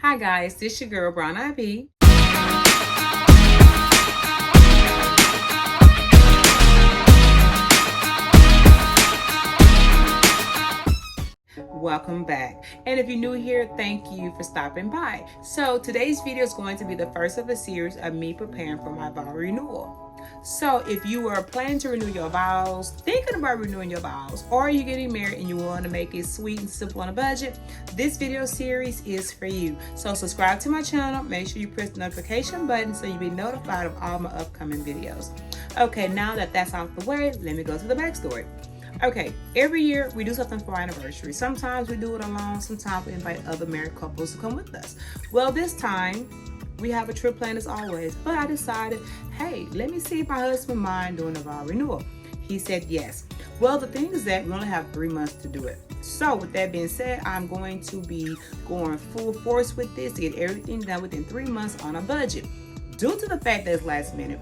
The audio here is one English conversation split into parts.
Hi guys, this your girl Brown Ivy. Welcome back. And if you're new here, thank you for stopping by. So today's video is going to be the first of a series of me preparing for my vow renewal. So if you are planning to renew your vows, thinking about renewing your vows, or you're getting married and you want to make it sweet and simple on a budget, this video series is for you. So subscribe to my channel, make sure you press the notification button so you'll be notified of all my upcoming videos. Okay, now that that's out the way, let me go to the backstory. Okay, every year we do something for our anniversary. Sometimes we do it alone, sometimes we invite other married couples to come with us. Well, this time we have a trip planned as always, but I decided, hey, let me see if my husband mind doing a vow renewal. He said yes. Well, the thing is that we only have 3 months to do it. So with that being said, I'm going to be going full force with this to get everything done within 3 months on a budget. Due to the fact that it's last minute,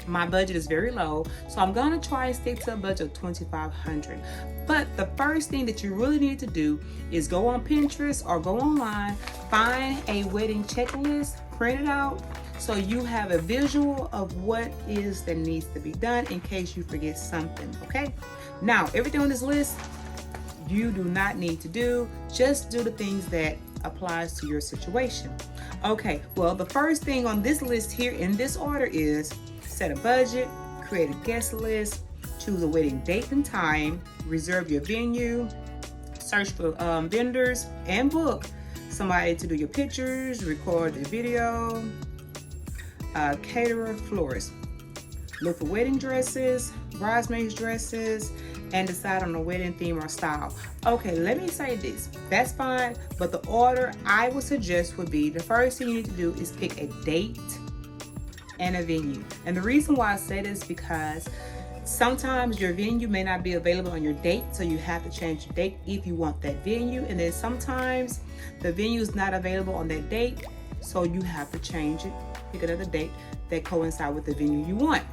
my budget is very low, so I'm gonna try and stick to a budget of $2,500. But the first thing that you really need to do is go on Pinterest or go online, find a wedding checklist, print it out, so you have a visual of what is that needs to be done in case you forget something, okay? Now, everything on this list, you do not need to do, just do the things that applies to your situation. Okay, well, the first thing on this list here in this order is set a budget, create a guest list, choose a wedding date and time, reserve your venue, search for vendors, and book somebody to do your pictures, record the video, caterer, florist. Look for wedding dresses, bridesmaids dresses, and decide on a wedding theme or style. Okay, let me say this. That's fine, but the order I would suggest would be the first thing you need to do is pick a date and a venue. And the reason why I say this is because sometimes your venue may not be available on your date, so you have to change the date if you want that venue. And then sometimes the venue is not available on that date, so you have to change it, pick another date that coincides with the venue you want.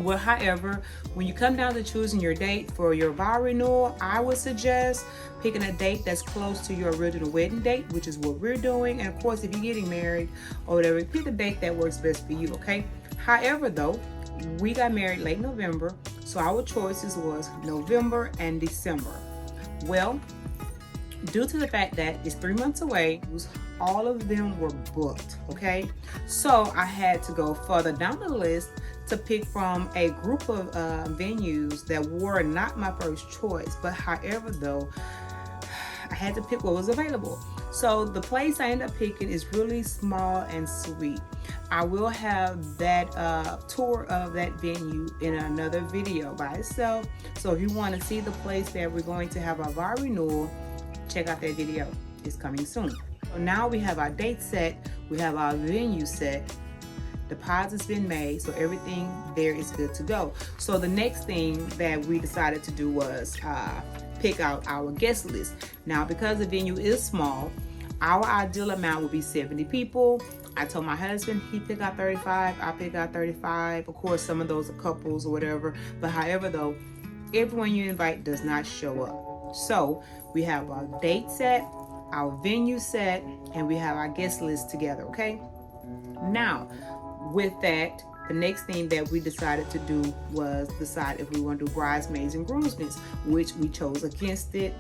Well, however, when you come down to choosing your date for your vow renewal, I would suggest picking a date that's close to your original wedding date, which is what we're doing. And of course, if you're getting married or whatever, pick a date that works best for you, okay? However, though, we got married late November, so our choices was November and December. Well, due to the fact that it's 3 months away, all of them were booked, okay? So I had to go further down the list to pick from a group of venues that were not my first choice. But however, though, I had to pick what was available. So the place I ended up picking is really small and sweet. I will have that tour of that venue in another video by itself. So if you want to see the place that we're going to have our vow renewal, check out that video. It's coming soon. So now we have our date set, we have our venue set, deposits been made, so everything there is good to go. So the next thing that we decided to do was pick out our guest list. Now, because the venue is small, our ideal amount would be 70 people. I told my husband, he picked out 35, I picked out 35. Of course, some of those are couples or whatever, but however though, everyone you invite does not show up. So we have our date set, our venue set, and we have our guest list together, okay? Now, with that, the next thing that we decided to do was decide if we want to do bridesmaids and groomsmen, which we chose against it,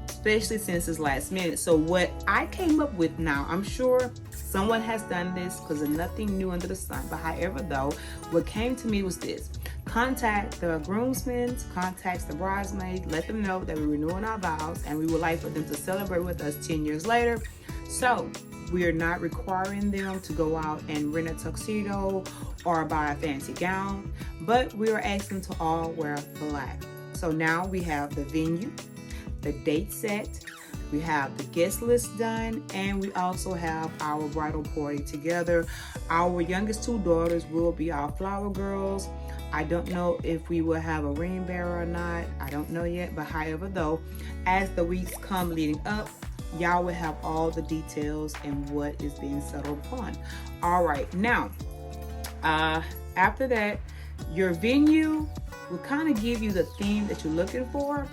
especially since it's last minute. So what I came up with now, I'm sure someone has done this because there's nothing new under the sun, but however though, what came to me was this. Contact the groomsmen, contact the bridesmaids, let them know that we're renewing our vows and we would like for them to celebrate with us 10 years later. So we are not requiring them to go out and rent a tuxedo or buy a fancy gown, but we are asking them to all wear black. So now we have the venue, the date set, we have the guest list done, and we also have our bridal party together. Our youngest 2 daughters will be our flower girls. I don't know if we will have a ring bearer or not. I don't know yet, but however though, as the weeks come leading up, y'all will have all the details and what is being settled upon. All right, now, after that, your venue will kind of give you the theme that you're looking for.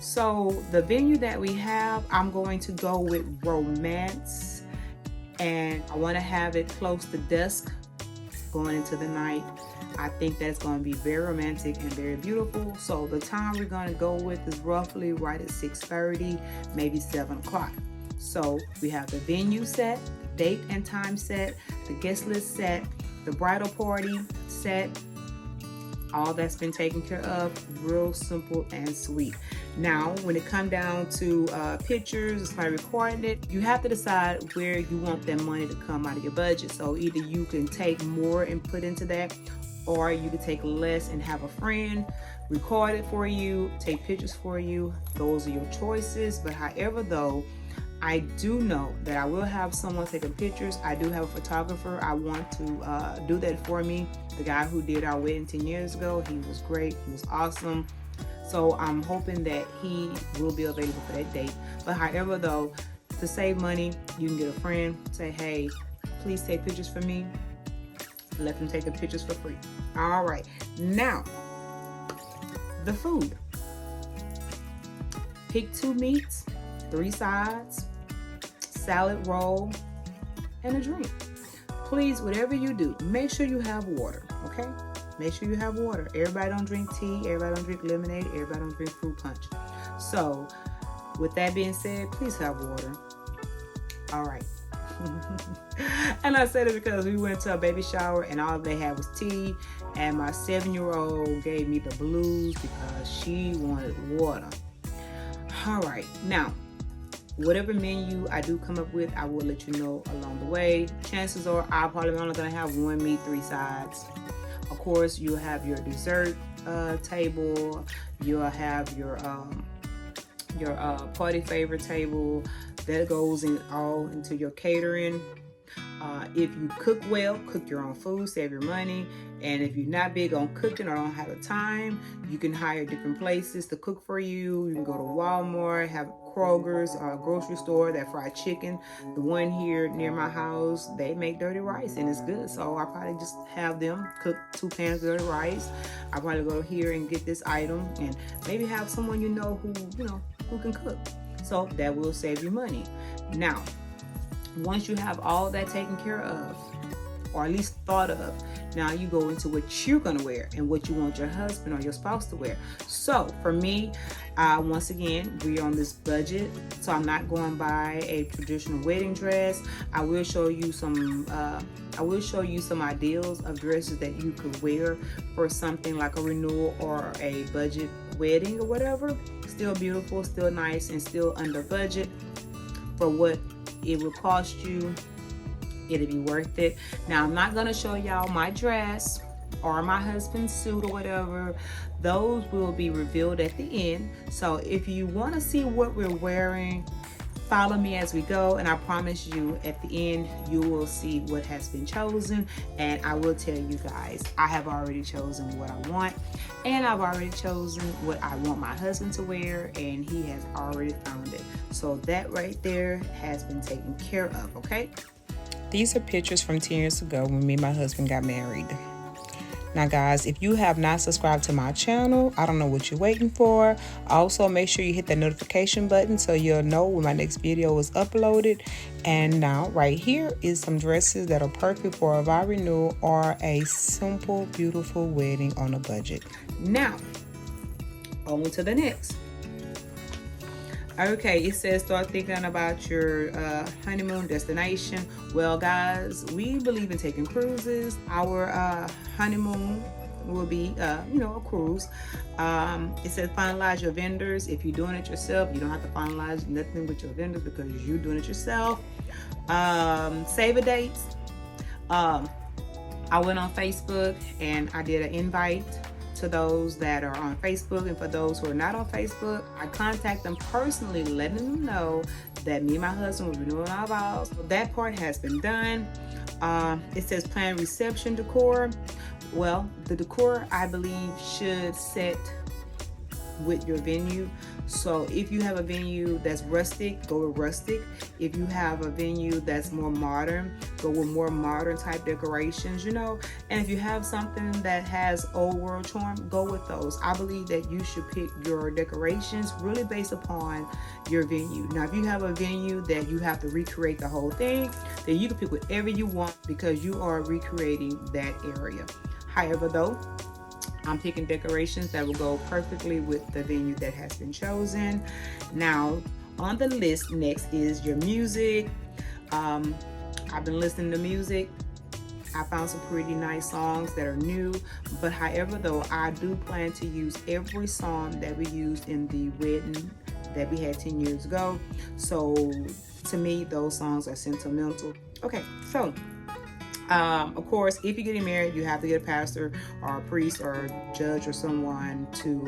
So the venue that we have, I'm going to go with romance and I want to have it close to dusk going into the night. I think that's going to be very romantic and very beautiful. So the time we're going to go with is roughly right at 6:30, maybe 7 o'clock. So we have the venue set, the date and time set, the guest list set, the bridal party set. All that's been taken care of. Real simple and sweet. Now, when it comes down to pictures, it's like recording it, you have to decide where you want that money to come out of your budget. So either you can take more and put into that, or you can take less and have a friend record it for you, take pictures for you. Those are your choices. But however, though, I do know that I will have someone taking pictures. I do have a photographer. I want to do that for me. The guy who did our wedding 10 years ago, he was great. He was awesome. So I'm hoping that he will be available for that date. But however, though, to save money, you can get a friend, say, hey, please take pictures for me. Let them take the pictures for free. All right. Now, the food. Pick 2 meats, 3 sides, salad roll, and a drink. Please, whatever you do, make sure you have water, okay? Make sure you have water. Everybody don't drink tea, everybody don't drink lemonade, everybody don't drink fruit punch. So, with that being said, please have water. All right. And I said it because we went to a baby shower and all they had was tea, and my 7-year-old gave me the blues because she wanted water. All right, now, whatever menu I do come up with, I will let you know along the way. Chances are I'm probably only gonna have 1 meat, 3 sides. Of course, you'll have your dessert table. You'll have your party favor table that goes in all into your catering. If you cook well, cook your own food, save your money. And if you're not big on cooking or don't have the time, you can hire different places to cook for you. You can go to Walmart, have Kroger's grocery store, that fried chicken. The one here near my house, they make dirty rice and it's good. So I'll probably just have them cook 2 pans of dirty rice. I'll probably go here and get this item and maybe have someone who can cook. So that will save you money. Now, once you have all that taken care of, or at least thought of, now you go into what you're gonna wear and what you want your husband or your spouse to wear. So for me, once again, we're on this budget, so I'm not going by a traditional wedding dress. I will show you some ideals of dresses that you could wear for something like a renewal or a budget wedding or whatever. Still beautiful, still nice, and still under budget for what it will cost you. It'll be worth it. Now, I'm not going to show y'all my dress or my husband's suit or whatever. Those will be revealed at the end. So if you want to see what we're wearing, follow me as we go, and I promise you at the end you will see what has been chosen. And I will tell you guys, I have already chosen what I want, and I've already chosen what I want my husband to wear, and he has already found it. So that right there has been taken care of, okay? These are pictures from 10 years ago when me and my husband got married. Now guys, if you have not subscribed to my channel, I don't know what you're waiting for. Also, make sure you hit the notification button so you'll know when my next video is uploaded. And now right here is some dresses that are perfect for a vow renewal or a simple, beautiful wedding on a budget. Now, on to the next. Okay, it says start thinking about your honeymoon destination. Well, guys, we believe in taking cruises. Our honeymoon will be, a cruise. It says finalize your vendors. If you're doing it yourself, you don't have to finalize nothing with your vendors because you're doing it yourself. Save a dates. I went on Facebook and I did an invite to those that are on Facebook, and for those who are not on Facebook, I contact them personally, letting them know that me and my husband will be renewing our vows. So that part has been done. It says plan reception decor. Well, the decor, I believe, should set with your venue. So if you have a venue that's rustic, go with rustic. If you have a venue that's more modern, go with more modern type decorations, and if you have something that has old world charm, go with those. I believe that you should pick your decorations really based upon your venue. Now, if you have a venue that you have to recreate the whole thing, then you can pick whatever you want because you are recreating that area. However, though, I'm picking decorations that will go perfectly with the venue that has been chosen. Now, on the list next is your music. I've been listening to music. I found some pretty nice songs that are new, but however, though, I do plan to use every song that we used in the wedding that we had 10 years ago. So to me, those songs are sentimental. Okay, so of course, if you're getting married, you have to get a pastor or a priest or a judge or someone to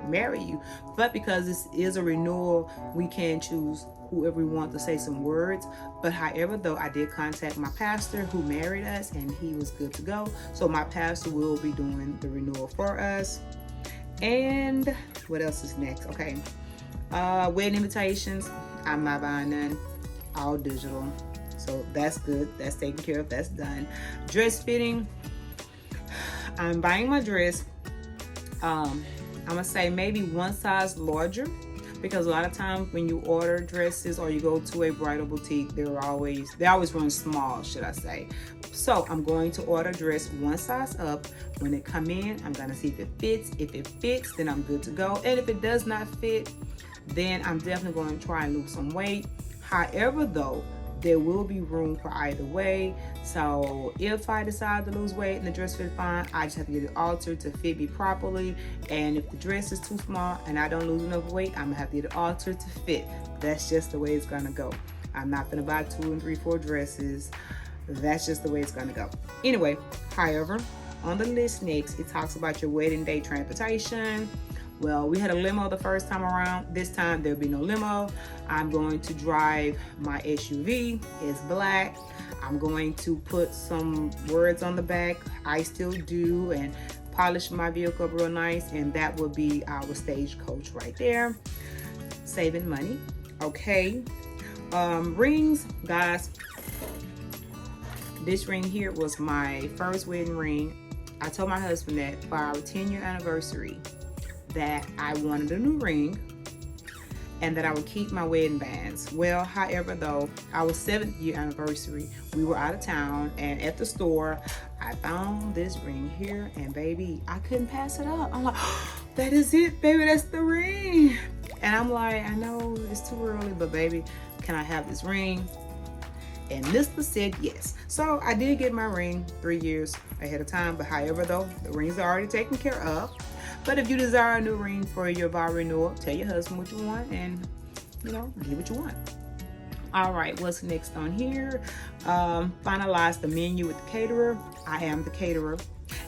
marry you. But because this is a renewal, we can choose whoever we want to say some words. But however, though, I did contact my pastor who married us and he was good to go. So my pastor will be doing the renewal for us. And what else is next? Okay. Wedding invitations. I'm not buying none. All digital. So that's good. That's taken care of. That's done. Dress fitting. I'm buying my dress. I'm gonna say maybe one size larger, because a lot of times when you order dresses or you go to a bridal boutique, they always run small, should I say. So I'm going to order a dress one size up. When it come in, I'm gonna see if it fits. If it fits, then I'm good to go. And if it does not fit, then I'm definitely going to try and lose some weight. However, though, there will be room for either way. So if I decide to lose weight and the dress fit fine, I just have to get it altered to fit me properly. And if the dress is too small and I don't lose enough weight, I'm gonna have to get it altered to fit. That's just the way it's gonna go. I'm not gonna buy 2 and 3, 4 dresses. That's just the way it's gonna go. Anyway, however, on the list next, it talks about your wedding day transportation. Well, we had a limo the first time around. This time there'll be no limo. I'm going to drive my SUV. It's black. I'm going to put some words on the back. I still do, and polish my vehicle up real nice, and that will be our stagecoach right there. Saving money. Okay. Rings, guys. This ring here was my first wedding ring. I told my husband that for our 10-year anniversary, that I wanted a new ring and that I would keep my wedding bands. Well, however, though, our 7th year anniversary, we were out of town, and at the store, I found this ring here, and baby, I couldn't pass it up. I'm like, oh, that is it, baby, that's the ring. And I'm like, I know it's too early, but baby, can I have this ring? And Mr. said yes. So I did get my ring 3 years ahead of time, but however, though, the rings are already taken care of. But if you desire a new ring for your vow renewal, tell your husband what you want and, get what you want. All right, what's next on here? Finalize the menu with the caterer. I am the caterer,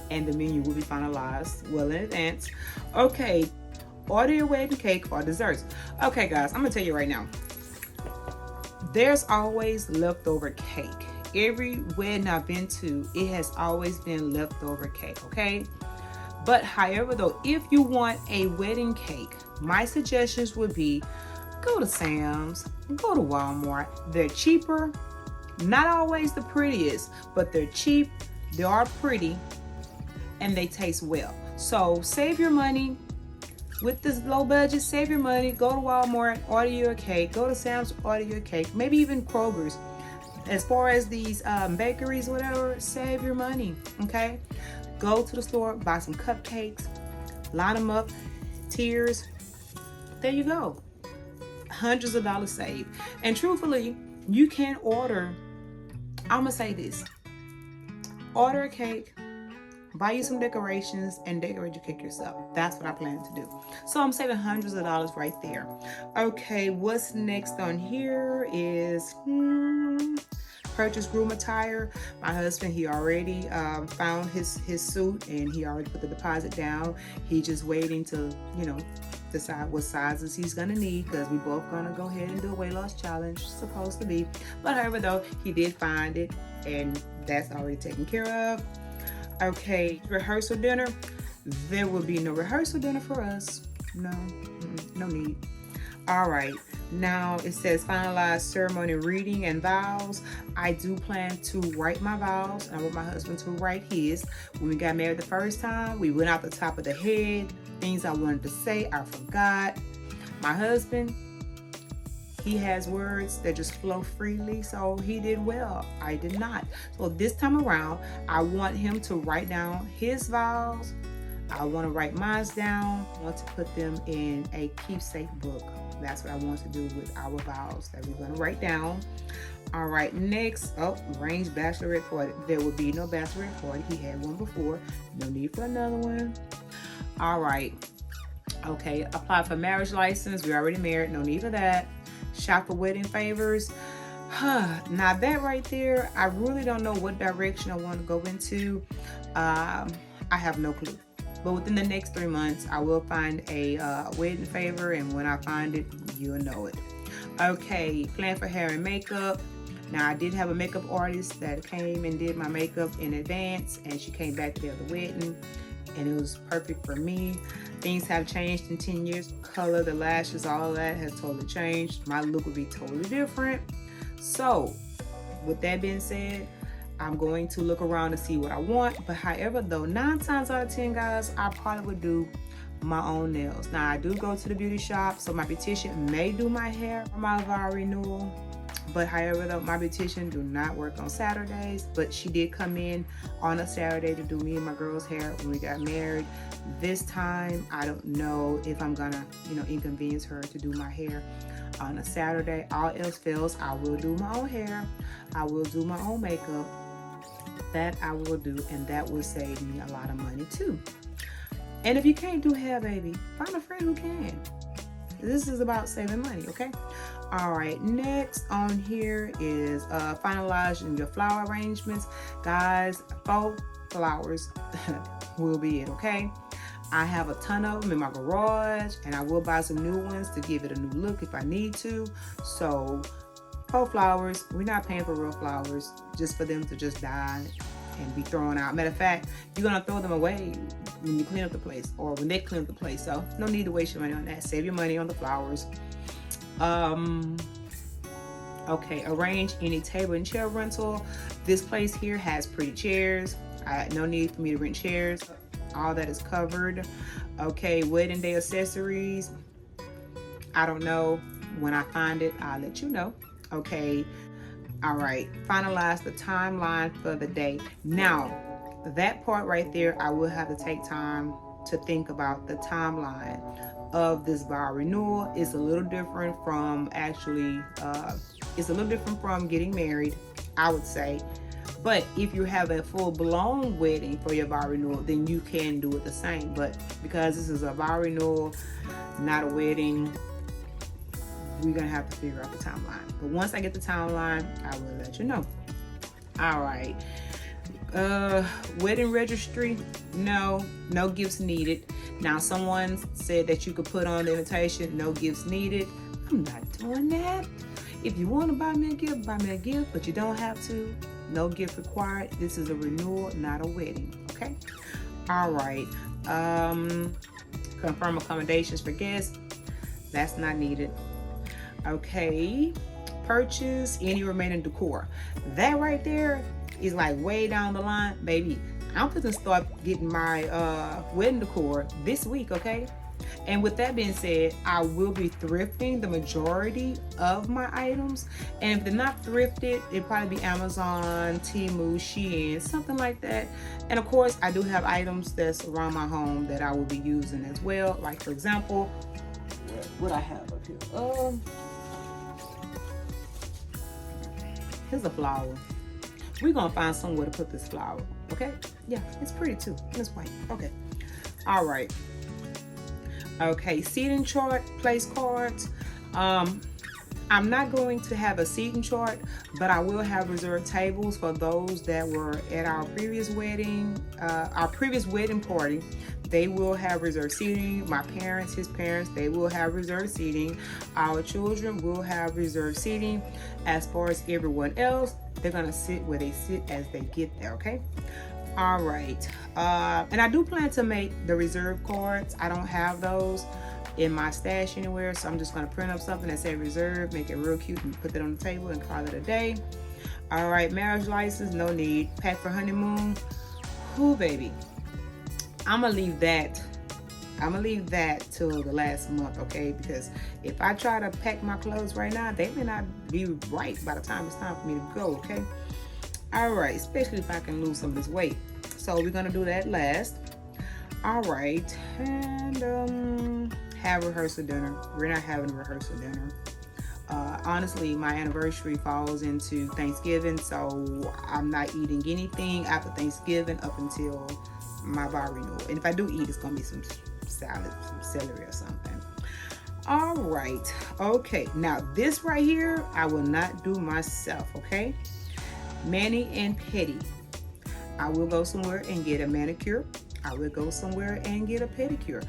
and the menu will be finalized well in advance. Okay, order your wedding cake or desserts. Okay, guys, I'm gonna tell you right now. There's always leftover cake. Every wedding I've been to, it has always been leftover cake, okay? But however, though, if you want a wedding cake, my suggestions would be go to Sam's, go to Walmart. They're cheaper, not always the prettiest, but they're cheap, they are pretty, and they taste well. So save your money. With this low budget, save your money. Go to Walmart, order your cake. Go to Sam's, order your cake. Maybe even Kroger's. As far as these bakeries, whatever, save your money, okay? Go to the store, buy some cupcakes, line them up, tiers. There you go. Hundreds of dollars saved. And truthfully, you can order, I'm gonna say this, order a cake, buy you some decorations, and decorate your cake yourself. That's what I plan to do. So I'm saving hundreds of dollars right there. Okay, what's next on here is purchase groom attire. My husband, he already found his suit, and he already put the deposit down. He's just waiting to, decide what sizes he's gonna need, because we both gonna go ahead and do a weight loss challenge, supposed to be. But however, though, he did find it, and that's already taken care of. Okay, rehearsal dinner. There will be no rehearsal dinner for us. No, no need. All right, now it says finalize ceremony reading and vows. I do plan to write my vows. I want my husband to write his. When we got married the first time, we went out the top of the head. Things I wanted to say, I forgot. My husband, he has words that just flow freely, so he did well. I did not. So this time around, I want him to write down his vows. I want to write mine down. I want to put them in a keepsake book. That's what I want to do with our vows that we're going to write down. All right, next, arrange bachelorette party. There will be no bachelorette party. He had one before. No need for another one. All right. Okay, apply for marriage license. We're already married. No need for that. Shop for wedding favors. Now that right there, I really don't know what direction I want to go into. I have no clue. But within the next 3 months, I will find a wedding favor, and when I find it, you'll know it. Okay, plan for hair and makeup. Now, I did have a makeup artist that came and did my makeup in advance, and she came back to the other wedding, and it was perfect for me. Things have changed in 10 years. Color, the lashes, all of that has totally changed. My look would be totally different. So, with that being said, I'm going to look around to see what I want. But however, though, 9 times out of 10, guys, I probably would do my own nails. Now, I do go to the beauty shop, so my beautician may do my hair for my vow renewal. But however, though, my beautician do not work on Saturdays. But she did come in on a Saturday to do me and my girl's hair when we got married. This time, I don't know if I'm gonna, inconvenience her to do my hair on a Saturday. All else fails, I will do my own hair. I will do my own makeup. That I will do, and that will save me a lot of money too. And if you can't do hair, baby, find a friend who can. This is about saving money, okay? All right, next on here is finalizing your flower arrangements. Guys, 4 flowers will be it, okay? I have a ton of them in my garage, and I will buy some new ones to give it a new look if I need to. So 4 flowers. We're not paying for real flowers just for them to just die and be thrown out. Matter of fact, you're gonna throw them away when you clean up the place or when they clean up the place. So no need to waste your money on that. Save your money on the flowers. Okay, arrange any table and chair rental. This place here has pretty chairs. No need for me to rent chairs. All that is covered. Okay, wedding day accessories. I don't know. When I find it, I'll let you know. Okay, all right, finalize the timeline for the day. Now, that part right there, I will have to take time to think about the timeline of this vow renewal. Is a little different from it's a little different from getting married, I would say. But if you have a full-blown wedding for your vow renewal, then you can do it the same. But because this is a vow renewal, not a wedding, we're gonna have to figure out the timeline. But once I get the timeline, I will let you know. All right. Wedding registry, no gifts needed. Now, someone said that you could put on the invitation, no gifts needed. I'm not doing that. If you want to buy me a gift, but you don't have to. No gift required. This is a renewal, not a wedding. Okay. All right. Confirm accommodations for guests. That's not needed. Okay. Purchase any remaining decor. That right there is like way down the line, baby. I'm going to start getting my wedding decor this week, okay? And with that being said, I will be thrifting the majority of my items. And if they're not thrifted, it'll probably be Amazon, Temu, Shein, something like that. And of course, I do have items that's around my home that I will be using as well. Like, for example, what I have up here. Here's a flower. We're going to find somewhere to put this flower, okay? Yeah, it's pretty too. It's white. Okay. All right. Okay, seating chart, place cards. I'm not going to have a seating chart, but I will have reserved tables for those that were at our previous wedding party. They will have reserved seating. My parents, his parents, they will have reserved seating. Our children will have reserved seating. As far as everyone else, they're gonna sit where they sit as they get there, okay? All right, and I do plan to make the reserve cards. I don't have those. in my stash anywhere. So I'm just going to print up something that says reserve, make it real cute, and put that on the table and call it a day. All right, marriage license, no need. Pack for honeymoon, whoo baby. I'm gonna leave that till the last month, okay? Because if I try to pack my clothes right now, they may not be right by the time it's time for me to go, okay? All right, especially if I can lose some of this weight. So we're gonna do that last. All right, and have rehearsal dinner. We're not having a rehearsal dinner. Honestly, my anniversary falls into Thanksgiving, so I'm not eating anything after Thanksgiving up until my vow renewal. And if I do eat, it's gonna be some salad, some celery or something. All right, okay. Now this right here, I will not do myself, okay? Mani and pedi. I will go somewhere and get a manicure. I will go somewhere and get a pedicure.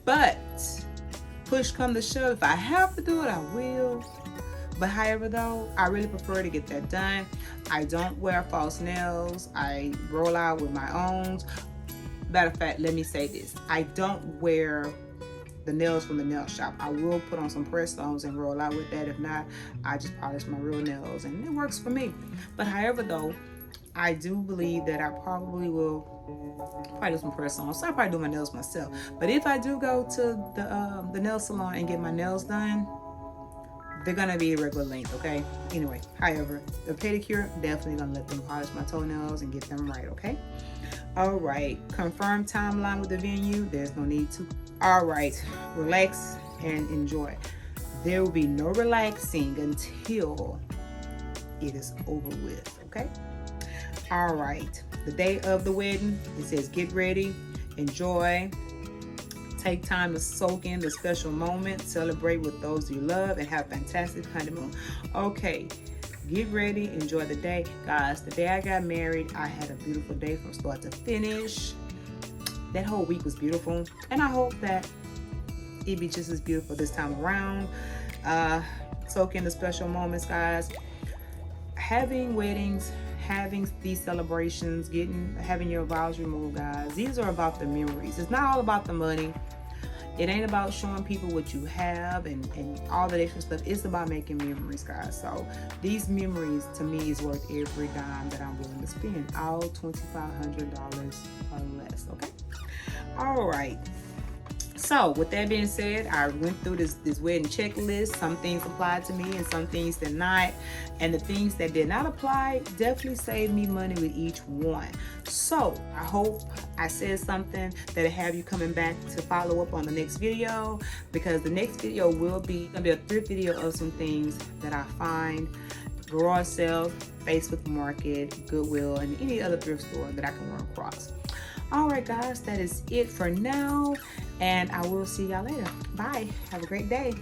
But push come to shove, if I have to do it, I will. But however though, I really prefer to get that done. I don't wear false nails. I roll out with my own. Matter of fact, let me say this. I don't wear the nails from the nail shop. I will put on some press stones and roll out with that. If not, I just polish my real nails and it works for me. But however though, I do believe that I probably will do some press on. So I probably do my nails myself. But if I do go to the nail salon and get my nails done, they're gonna be a regular length, okay? Anyway, however, the pedicure, definitely gonna let them polish my toenails and get them right, okay? All right, confirm timeline with the venue. There's no need to. All right, relax and enjoy. There will be no relaxing until it is over with, okay? All right, the day of the wedding, it says get ready, enjoy, take time to soak in the special moment, celebrate with those you love, and have a fantastic honeymoon. Okay, get ready, enjoy the day. Guys, the day I got married, I had a beautiful day from start to finish. That whole week was beautiful, and I hope that it be just as beautiful this time around. Soak in the special moments, guys. Having weddings, having these celebrations, having your vows removed, guys, these are about the memories. It's not all about the money. It ain't about showing people what you have and all that extra stuff. It's about making memories, guys. So these memories to me is worth every dime that I'm willing to spend. All $2,500 or less, okay? All right. So with that being said, I went through this wedding checklist. Some things applied to me and some things did not. And the things that did not apply definitely saved me money with each one. So I hope I said something that'll have you coming back to follow up on the next video, because the next video will be gonna be a thrift video of some things that I find garage sale, Facebook Market, Goodwill, and any other thrift store that I can run across. All right, guys, that is it for now, and I will see y'all later. Bye. Have a great day.